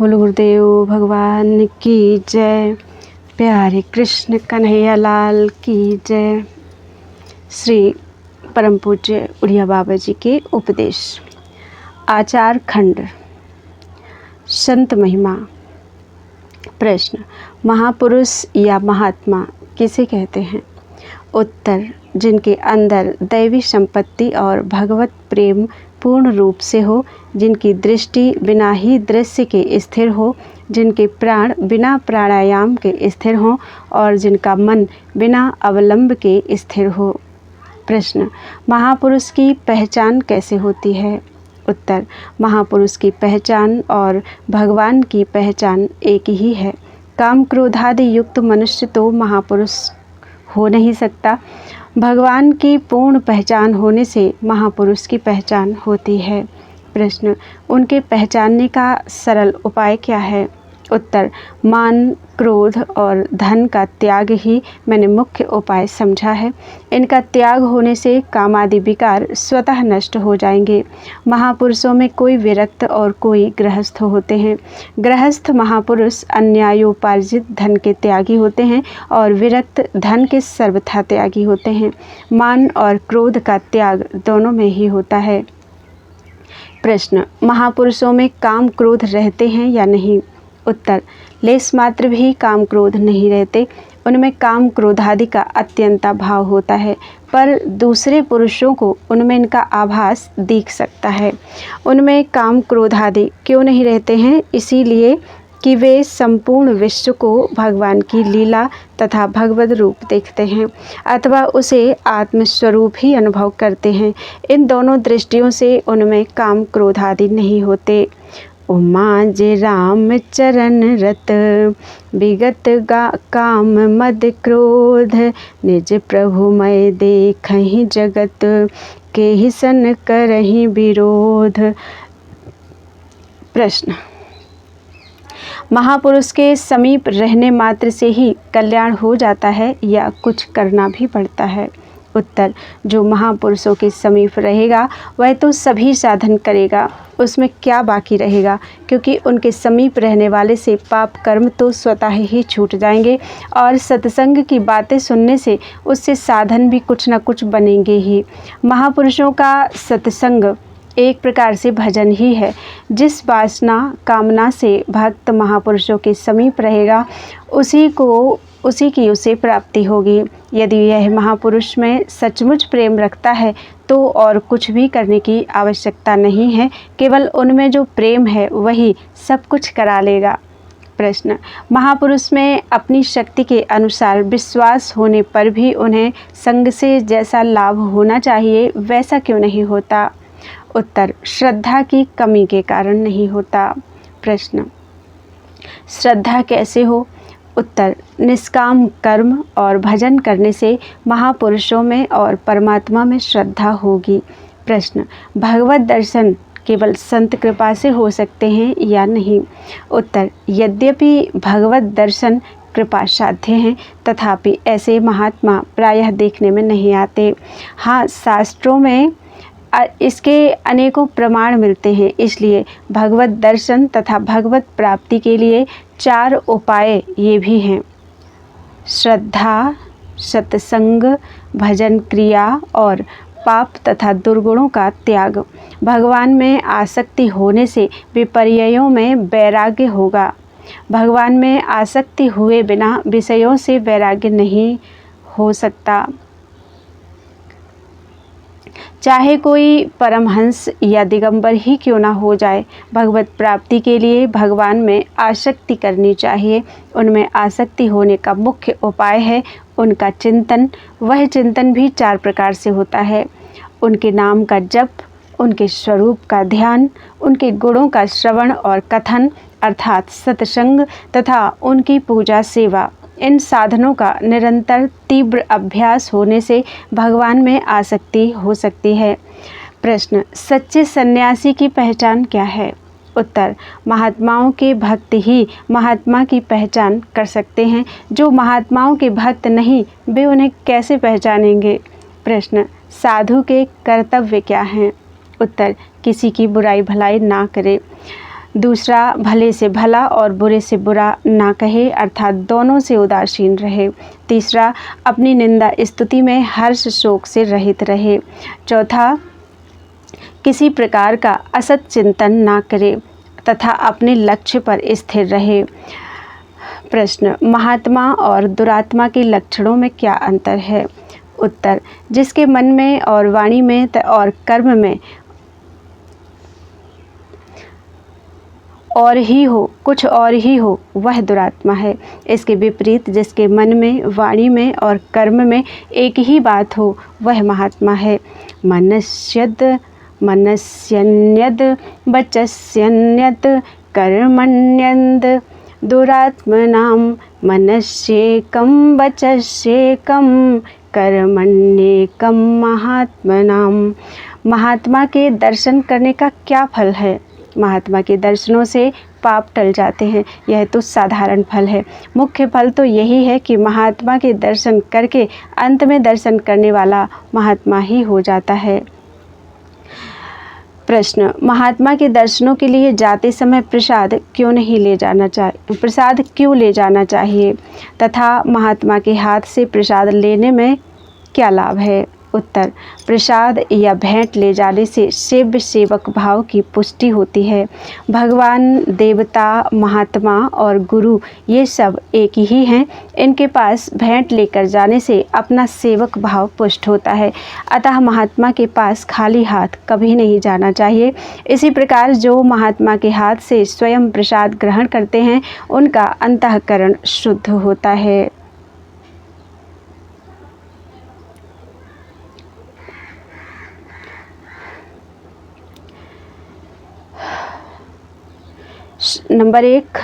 बोलो गुरुदेव भगवान की जय। प्यारे कृष्ण कन्हैया लाल की जय। श्री परम पूज्य उड़िया बाबा जी के उपदेश। आचार खंड, संत महिमा। प्रश्न, महापुरुष या महात्मा किसे कहते हैं? उत्तर, जिनके अंदर दैवी संपत्ति और भगवत प्रेम पूर्ण रूप से हो, जिनकी दृष्टि बिना ही दृश्य के स्थिर हो, जिनके प्राण बिना प्राणायाम के स्थिर हों और जिनका मन बिना अवलंब के स्थिर हो। प्रश्न, महापुरुष की पहचान कैसे होती है? उत्तर, महापुरुष की पहचान और भगवान की पहचान एक ही है। काम क्रोधादि युक्त मनुष्य तो महापुरुष हो नहीं सकता। भगवान की पूर्ण पहचान होने से महापुरुष की पहचान होती है। प्रश्न, उनके पहचानने का सरल उपाय क्या है? उत्तर, मान, क्रोध और धन का त्याग ही मैंने मुख्य उपाय समझा है। इनका त्याग होने से कामादि विकार स्वतः नष्ट हो जाएंगे। महापुरुषों में कोई विरक्त और कोई गृहस्थ होते हैं। गृहस्थ महापुरुष अन्यायोपार्जित धन के त्यागी होते हैं और विरक्त धन के सर्वथा त्यागी होते हैं। मान और क्रोध का त्याग दोनों में ही होता है। प्रश्न, महापुरुषों में काम क्रोध रहते हैं या नहीं? उत्तर, लेस मात्र भी काम क्रोध नहीं रहते। उनमें काम क्रोधादि का अत्यंत भाव होता है, पर दूसरे पुरुषों को उनमें इनका आभास दिख सकता है। उनमें काम क्रोधादि क्यों नहीं रहते हैं? इसीलिए कि वे संपूर्ण विश्व को भगवान की लीला तथा भगवद रूप देखते हैं अथवा उसे आत्मस्वरूप ही अनुभव करते हैं। इन दोनों दृष्टियों से उनमें काम क्रोधादि नहीं होते। उमा जे राम चरण रत, विगत काम मद क्रोध, निज प्रभु मय देखहि जगत, के ही सन करहि विरोध। प्रश्न, महापुरुष के समीप रहने मात्र से ही कल्याण हो जाता है या कुछ करना भी पड़ता है? उत्तर, जो महापुरुषों के समीप रहेगा वह तो सभी साधन करेगा, उसमें क्या बाकी रहेगा? क्योंकि उनके समीप रहने वाले से पाप कर्म तो स्वतः ही छूट जाएंगे और सत्संग की बातें सुनने से उससे साधन भी कुछ न कुछ बनेंगे ही। महापुरुषों का सत्संग एक प्रकार से भजन ही है। जिस वासना कामना से भक्त महापुरुषों के समीप रहेगा उसी की उसे प्राप्ति होगी। यदि यह महापुरुष में सचमुच प्रेम रखता है तो और कुछ भी करने की आवश्यकता नहीं है, केवल उनमें जो प्रेम है वही सब कुछ करा लेगा। प्रश्न, महापुरुष में अपनी शक्ति के अनुसार विश्वास होने पर भी उन्हें संग से जैसा लाभ होना चाहिए वैसा क्यों नहीं होता? उत्तर, श्रद्धा की कमी के कारण नहीं होता। प्रश्न, श्रद्धा कैसे हो? उत्तर, निष्काम कर्म और भजन करने से महापुरुषों में और परमात्मा में श्रद्धा होगी। प्रश्न, भगवत दर्शन केवल संत कृपा से हो सकते हैं या नहीं? उत्तर, यद्यपि भगवत दर्शन कृपा साध्य हैं, तथापि ऐसे महात्मा प्रायः देखने में नहीं आते। हाँ, शास्त्रों में इसके अनेकों प्रमाण मिलते हैं। इसलिए भगवत दर्शन तथा भगवत प्राप्ति के लिए 4 उपाय ये भी हैं: श्रद्धा, सत्संग, भजन क्रिया और पाप तथा दुर्गुणों का त्याग। भगवान में आसक्ति होने से विपर्ययों में वैराग्य होगा। भगवान में आसक्ति हुए बिना विषयों से वैराग्य नहीं हो सकता। चाहे कोई परमहंस या दिगंबर ही क्यों ना हो जाए, भगवत प्राप्ति के लिए भगवान में आसक्ति करनी चाहिए। उनमें आसक्ति होने का मुख्य उपाय है उनका चिंतन। वह चिंतन भी 4 प्रकार से होता है: उनके नाम का जप, उनके स्वरूप का ध्यान, उनके गुणों का श्रवण और कथन अर्थात सत्संग तथा उनकी पूजा सेवा। इन साधनों का निरंतर तीव्र अभ्यास होने से भगवान में आसक्ति हो सकती है। प्रश्न, सच्चे सन्यासी की पहचान क्या है? उत्तर, महात्माओं के भक्त ही महात्मा की पहचान कर सकते हैं। जो महात्माओं के भक्त नहीं, वे उन्हें कैसे पहचानेंगे? प्रश्न, साधु के कर्तव्य क्या हैं? उत्तर, किसी की बुराई भलाई ना करे। दूसरा, भले से भला और बुरे से बुरा ना कहे, अर्थात दोनों से उदासीन रहे। तीसरा, अपनी निंदा स्तुति में हर्ष शोक से रहित रहे। चौथा, किसी प्रकार का असत चिंतन ना करे तथा अपने लक्ष्य पर स्थिर रहे। प्रश्न, महात्मा और दुरात्मा के लक्षणों में क्या अंतर है? उत्तर, जिसके मन में और वाणी में और कर्म में और ही हो, कुछ और ही हो, वह दुरात्मा है। इसके विपरीत जिसके मन में, वाणी में और कर्म में एक ही बात हो, वह महात्मा है। मनस्यन्यद वचस्यन्यद कर्मण्यन्द दुरात्मनां मनस्येकं वचस्येकं कर्मण्येकं महात्मनां। महात्मा के दर्शन करने का क्या फल है? महात्मा के दर्शनों से पाप टल जाते हैं, यह तो साधारण फल है। मुख्य फल तो यही है कि महात्मा के दर्शन करके अंत में दर्शन करने वाला महात्मा ही हो जाता है। प्रश्न, महात्मा के दर्शनों के लिए जाते समय प्रसाद क्यों ले जाना चाहिए तथा महात्मा के हाथ से प्रसाद लेने में क्या लाभ है? उत्तर, प्रसाद या भेंट ले जाने से सेव्य सेवक भाव की पुष्टि होती है। भगवान, देवता, महात्मा और गुरु ये सब एक ही हैं। इनके पास भेंट लेकर जाने से अपना सेवक भाव पुष्ट होता है। अतः महात्मा के पास खाली हाथ कभी नहीं जाना चाहिए। इसी प्रकार जो महात्मा के हाथ से स्वयं प्रसाद ग्रहण करते हैं, उनका अंतःकरण शुद्ध होता है। नंबर 1,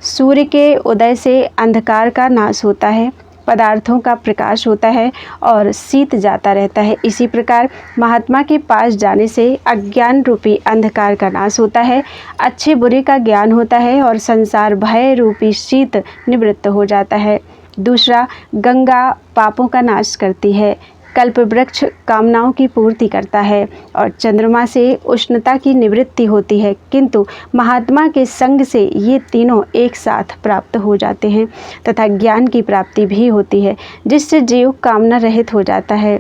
सूर्य के उदय से अंधकार का नाश होता है, पदार्थों का प्रकाश होता है और शीत जाता रहता है। इसी प्रकार महात्मा के पास जाने से अज्ञान रूपी अंधकार का नाश होता है, अच्छे बुरे का ज्ञान होता है और संसार भय रूपी शीत निवृत्त हो जाता है। दूसरा, गंगा पापों का नाश करती है, कल्प वृक्ष कामनाओं की पूर्ति करता है और चंद्रमा से उष्णता की निवृत्ति होती है। किंतु महात्मा के संग से ये तीनों एक साथ प्राप्त हो जाते हैं तथा ज्ञान की प्राप्ति भी होती है, जिससे जीव कामना रहित हो जाता है।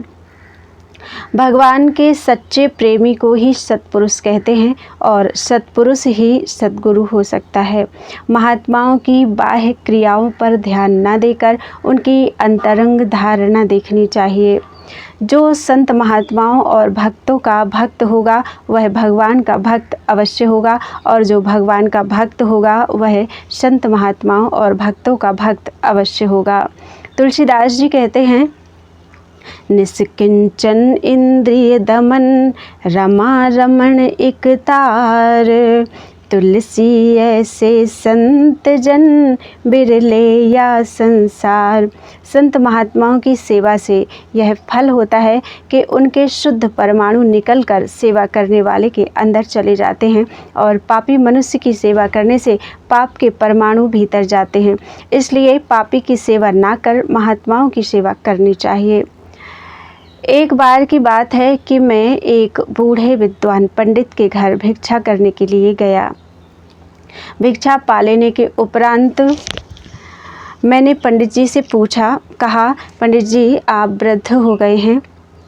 भगवान के सच्चे प्रेमी को ही सत्पुरुष कहते हैं और सत्पुरुष ही सद्गुरु हो सकता है। महात्माओं की बाह्य क्रियाओं पर ध्यान न देकर उनकी अंतरंग धारणा देखनी चाहिए। जो संत महात्माओं और भक्तों का भक्त होगा वह भगवान का भक्त अवश्य होगा और जो भगवान का भक्त होगा वह संत महात्माओं और भक्तों का भक्त अवश्य होगा। तुलसीदास जी कहते हैं, निष्किंचन इंद्रिय दमन रमा रमण एक तार, तुलसी ऐसे संत जन बिरले या संसार। संत महात्माओं की सेवा से यह फल होता है कि उनके शुद्ध परमाणु निकलकर सेवा करने वाले के अंदर चले जाते हैं और पापी मनुष्य की सेवा करने से पाप के परमाणु भीतर जाते हैं। इसलिए पापी की सेवा ना कर महात्माओं की सेवा करनी चाहिए। एक बार की बात है कि मैं एक बूढ़े विद्वान पंडित के घर भिक्षा करने के लिए गया। भिक्षा पा लेने के उपरांत मैंने पंडित जी से कहा, पंडित जी आप वृद्ध हो गए हैं,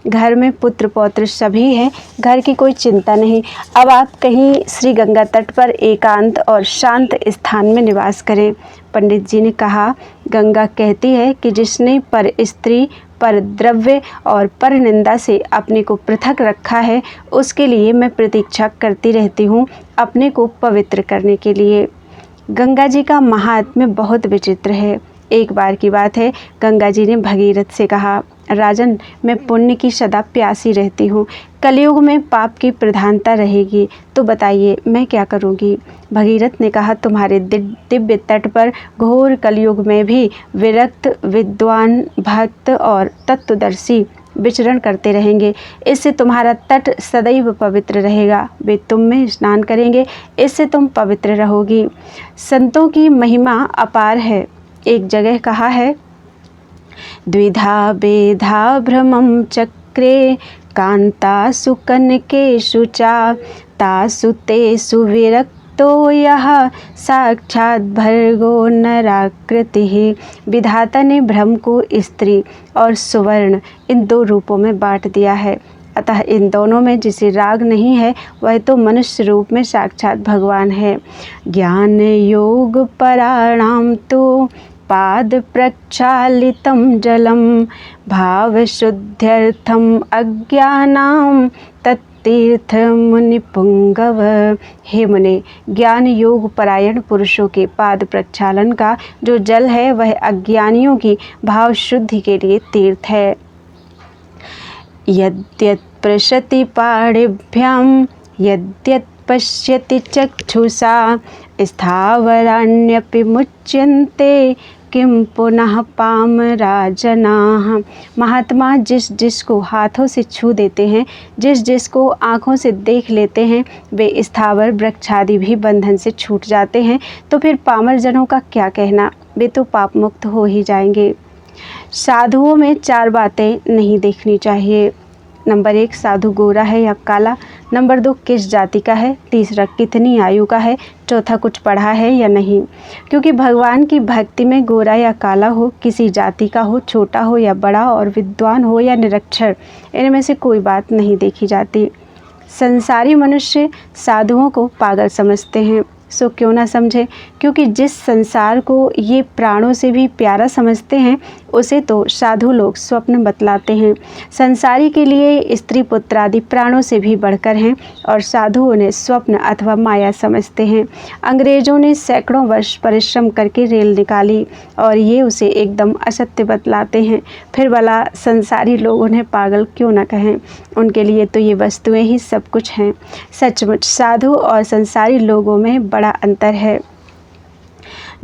घर में पुत्र पौत्र सभी हैं, घर की कोई चिंता नहीं, अब आप कहीं श्री गंगा तट पर एकांत और शांत स्थान में निवास करें। पंडित जी ने कहा, गंगा कहती है कि जिसने पर स्त्री, पर द्रव्य और पर निंदा से अपने को पृथक रखा है, उसके लिए मैं प्रतीक्षा करती रहती हूँ अपने को पवित्र करने के लिए। गंगा जी का महात्म्य बहुत विचित्र है। एक बार की बात है, गंगा जी ने भगीरथ से कहा, राजन मैं पुण्य की सदा प्यासी रहती हूँ, कलयुग में पाप की प्रधानता रहेगी, तो बताइए मैं क्या करूँगी। भगीरथ ने कहा, तुम्हारे दिव्य तट पर घोर कलयुग में भी विरक्त विद्वान भक्त और तत्वदर्शी विचरण करते रहेंगे, इससे तुम्हारा तट सदैव पवित्र रहेगा। वे तुम में स्नान करेंगे, इससे तुम पवित्र रहोगी। संतों की महिमा अपार है। एक जगह कहा है, द्विधा बेधा भ्रमं चक्रे कांता सुकनके शुचा तासु तेषु विरक्त तो यह साक्षात भर्गो नराकृति। विधाता ने ब्रह्म को स्त्री और सुवर्ण इन दो रूपों में बांट दिया है, अतः इन दोनों में जिसे राग नहीं है वह तो मनुष्य रूप में साक्षात भगवान है। ज्ञान योग पराणाम तो पाद प्रक्षालितं जलम भाव शुद्ध्यर्थम अज्ञानाम तत्तीर्थ मुनि पुंगव। हे मुने, ज्ञान योग परायण पुरुषों के पाद प्रक्षालन का जो जल है वह अज्ञानियों की भाव शुद्धि के लिए तीर्थ है। यद्यत् पश्यति पाणिभ्याम यद्यत् पश्यति चक्षुषा स्थावराण्यपि मुच्यन्ते किम पुनः पामराजनाः। महात्मा जिस जिसको हाथों से छू देते हैं, जिस जिसको आँखों से देख लेते हैं, वे स्थावर वृक्षादि भी बंधन से छूट जाते हैं, तो फिर पामरजनों का क्या कहना, वे तो पाप मुक्त हो ही जाएंगे। साधुओं में 4 बातें नहीं देखनी चाहिए। नंबर 1, साधु गोरा है या काला। नंबर 2, किस जाति का है। तीसरा, कितनी आयु का है। चौथा, कुछ पढ़ा है या नहीं। क्योंकि भगवान की भक्ति में गोरा या काला हो, किसी जाति का हो, छोटा हो या बड़ा, और विद्वान हो या निरक्षर, इनमें से कोई बात नहीं देखी जाती। संसारी मनुष्य साधुओं को पागल समझते हैं, सो क्यों ना समझे, क्योंकि जिस संसार को ये प्राणों से भी प्यारा समझते हैं उसे तो साधु लोग स्वप्न बतलाते हैं। संसारी के लिए स्त्री पुत्र आदि प्राणों से भी बढ़कर हैं और साधुओं ने स्वप्न अथवा माया समझते हैं। अंग्रेजों ने सैकड़ों वर्ष परिश्रम करके रेल निकाली और ये उसे एकदम असत्य बतलाते हैं। फिर भला संसारी लोग उन्हें पागल क्यों न कहें, उनके लिए तो ये वस्तुएं ही सब कुछ हैं। सचमुच साधु और संसारी लोगों में बड़ा अंतर है।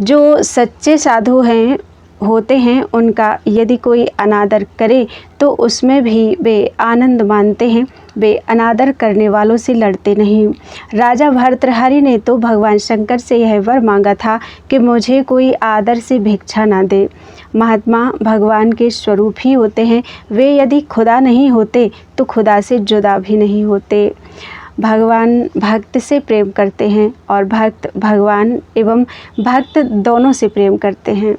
जो सच्चे साधु होते हैं उनका यदि कोई अनादर करे तो उसमें भी वे आनंद मानते हैं, वे अनादर करने वालों से लड़ते नहीं। राजा भर्तृहरि ने तो भगवान शंकर से यह वर मांगा था कि मुझे कोई आदर से भिक्षा ना दे। महात्मा भगवान के स्वरूप ही होते हैं, वे यदि खुदा नहीं होते तो खुदा से जुदा भी नहीं होते। भगवान भक्त से प्रेम करते हैं और भक्त भगवान एवं भक्त दोनों से प्रेम करते हैं।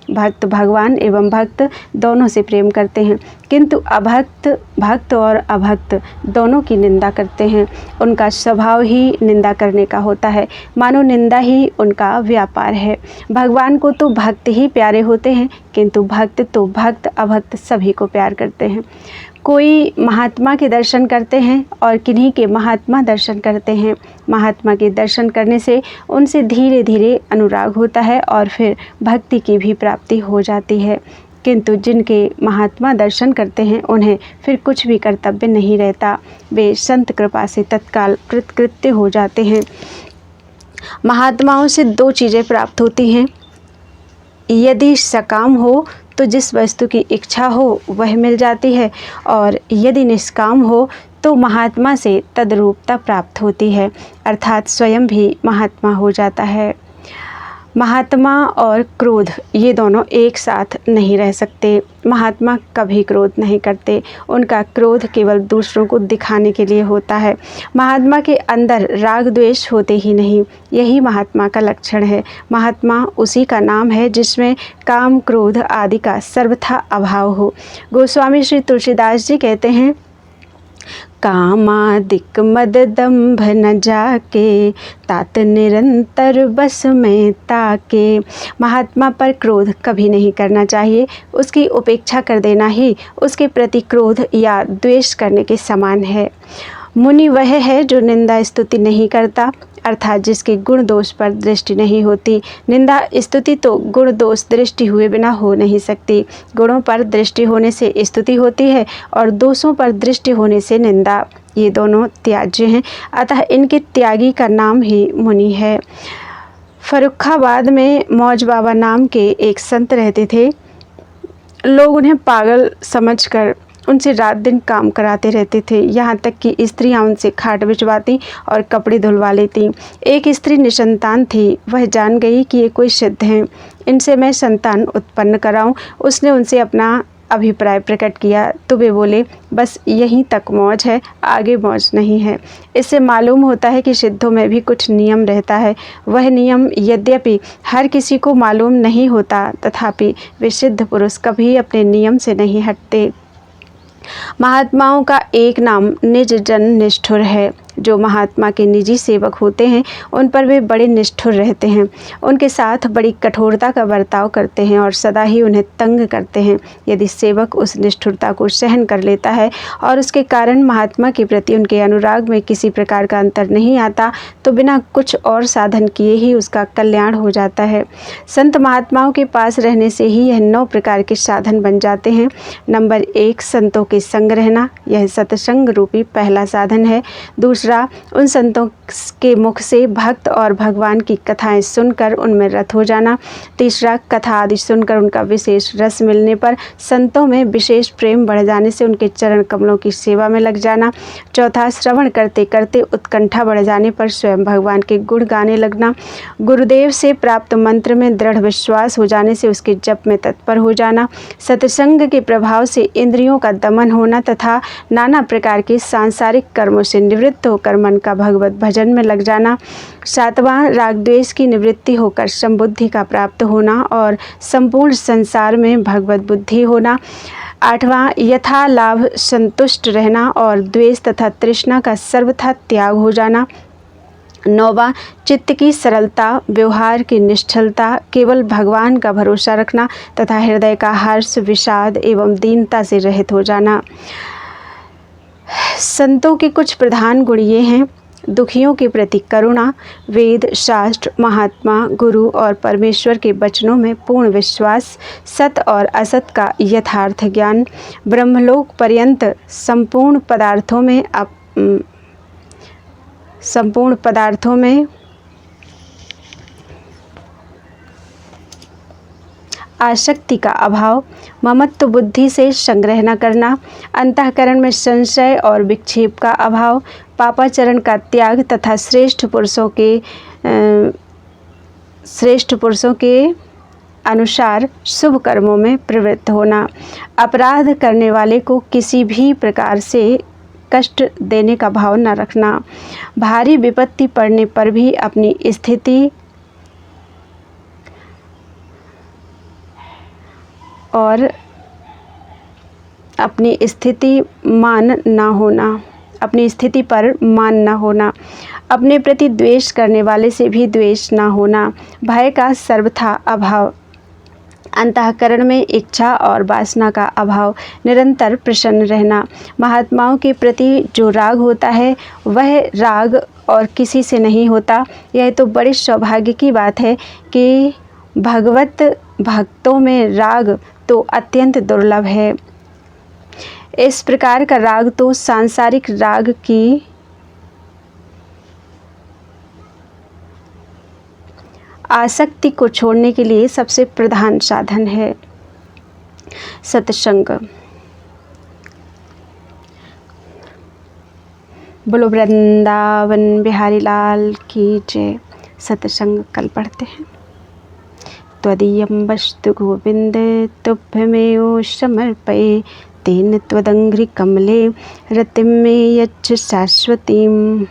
भक्त भगवान एवं भक्त दोनों से प्रेम करते हैं, किंतु अभक्त भक्त और अभक्त दोनों की निंदा करते हैं। उनका स्वभाव ही निंदा करने का होता है, मानो निंदा ही उनका व्यापार है। भगवान को तो भक्त ही प्यारे होते हैं, किंतु भक्त तो भक्त अभक्त सभी को प्यार करते हैं। कोई महात्मा के दर्शन करते हैं और किन्हीं के महात्मा दर्शन करते हैं। महात्मा के दर्शन करने से उनसे धीरे धीरे अनुराग होता है और फिर भक्ति की भी प्राप्ति हो जाती है, किंतु जिनके महात्मा दर्शन करते हैं उन्हें फिर कुछ भी कर्तव्य नहीं रहता, वे संत कृपा से तत्काल कृतकृत्य हो जाते हैं। महात्माओं से 2 चीज़ें प्राप्त होती हैं। यदि सकाम हो तो जिस वस्तु की इच्छा हो वह मिल जाती है, और यदि निष्काम हो तो महात्मा से तद्रूपता प्राप्त होती है, अर्थात स्वयं भी महात्मा हो जाता है। महात्मा और क्रोध ये दोनों एक साथ नहीं रह सकते। महात्मा कभी क्रोध नहीं करते, उनका क्रोध केवल दूसरों को दिखाने के लिए होता है। महात्मा के अंदर राग द्वेष होते ही नहीं, यही महात्मा का लक्षण है। महात्मा उसी का नाम है जिसमें काम क्रोध आदि का सर्वथा अभाव हो। गोस्वामी श्री तुलसीदास जी कहते हैं, कामादिक मद दंभ न जाके तात निरंतर बस में ताके। महात्मा पर क्रोध कभी नहीं करना चाहिए, उसकी उपेक्षा कर देना ही उसके प्रति क्रोध या द्वेष करने के समान है। मुनि वह है जो निंदा स्तुति नहीं करता, अर्थात जिसके गुण दोष पर दृष्टि नहीं होती। निंदा स्तुति तो गुण दोष दृष्टि हुए बिना हो नहीं सकती। गुणों पर दृष्टि होने से स्तुति होती है और दोषों पर दृष्टि होने से निंदा, ये दोनों त्याज्य हैं, अतः इनके त्यागी का नाम ही मुनि है। फर्रुखाबाद में मौज बाबा नाम के एक संत रहते थे। लोग उन्हें पागल समझकर उनसे रात दिन काम कराते रहते थे, यहाँ तक कि स्त्रियाँ उनसे खाट बिछवाती और कपड़े धुलवा लेती। एक स्त्री निसंतान थी, वह जान गई कि ये कोई सिद्ध हैं, इनसे मैं संतान उत्पन्न कराऊं। उसने उनसे अपना अभिप्राय प्रकट किया तो वे बोले, बस यहीं तक मौज है, आगे मौज नहीं है। इससे मालूम होता है कि सिद्धों में भी कुछ नियम रहता है। वह नियम यद्यपि हर किसी को मालूम नहीं होता, तथापि वे सिद्ध पुरुष कभी अपने नियम से नहीं हटते। महात्माओं का एक नाम निज जन निष्ठुर है। जो महात्मा के निजी सेवक होते हैं उन पर वे बड़े निष्ठुर रहते हैं, उनके साथ बड़ी कठोरता का बर्ताव करते हैं और सदा ही उन्हें तंग करते हैं। यदि सेवक उस निष्ठुरता को सहन कर लेता है और उसके कारण महात्मा के प्रति उनके अनुराग में किसी प्रकार का अंतर नहीं आता, तो बिना कुछ और साधन किए ही उसका कल्याण हो जाता है। संत महात्माओं के पास रहने से ही यह 9 प्रकार के साधन बन जाते हैं। नंबर 1, संतों के संग रहना। यह सत्संग रूपी पहला साधन है। दूसरा, उन संतों के मुख से भक्त और भगवान की कथाएं सुनकर उनमें रत हो जाना। तीसरा, कथा आदि सुनकर उनका विशेष रस मिलने पर संतों में विशेष प्रेम बढ़ जाने से उनके चरण कमलों की सेवा में लग जाना। चौथा, श्रवण करते करते उत्कंठा बढ़ जाने पर स्वयं भगवान के गुण गाने लगना। गुरुदेव से प्राप्त मंत्र में दृढ़ विश्वास हो जाने से उसके जप में तत्पर हो जाना। सत्संग के प्रभाव से इंद्रियों का दमन होना तथा नाना प्रकार के सांसारिक कर्मों से निवृत्त होकर मन का भगवत भजन में लग जाना। 7वां, राग द्वेष की निवृत्ति होकर समबुद्धि का प्राप्त होना और संपूर्ण संसार में भगवत बुद्धि होना। 8वां, यथा लाभ संतुष्ट रहना और द्वेष तथा तृष्णा का सर्वथा त्याग हो जाना। 9वां, चित्त की सरलता, व्यवहार की निश्चलता, केवल भगवान का भरोसा रखना तथा हृदय का हर्ष, विषाद एवं दीनता से रहित हो जाना। संतों के कुछ प्रधान गुण ये हैं: दुखियों के प्रति करुणा, वेद, शास्त्र, महात्मा, गुरु और परमेश्वर के वचनों में पूर्ण विश्वास, सत और असत का यथार्थ ज्ञान, ब्रह्मलोक पर्यंत संपूर्ण पदार्थों में आसक्ति का अभाव, ममत्व बुद्धि से संग्रह न करना, अंतःकरण में संशय और विक्षेप का अभाव, पापाचरण का त्याग तथा श्रेष्ठ पुरुषों के अनुसार शुभ कर्मों में प्रवृत्त होना, अपराध करने वाले को किसी भी प्रकार से कष्ट देने का भाव न रखना, भारी विपत्ति पड़ने पर भी अपनी स्थिति और अपनी स्थिति पर मान न होना, अपने प्रति द्वेष करने वाले से भी द्वेष न होना, भय का सर्वथा अभाव, अंतःकरण में इच्छा और वासना का अभाव, निरंतर प्रसन्न रहना। महात्माओं के प्रति जो राग होता है वह राग और किसी से नहीं होता। यह तो बड़े सौभाग्य की बात है कि भगवत भक्तों में राग तो अत्यंत दुर्लभ है। इस प्रकार का राग तो सांसारिक राग की आसक्ति को छोड़ने के लिए सबसे प्रधान साधन है। सत्संग। बोलो वृंदावन बिहारी लाल की जय। सत्संग कल पढ़ते हैं। त्वदीयं वस्तु गोविंद तुभ्यमेव समर्पये, तेन त्वदंघ्रि कमले रतिं मे यच्छ शाश्वतीम्।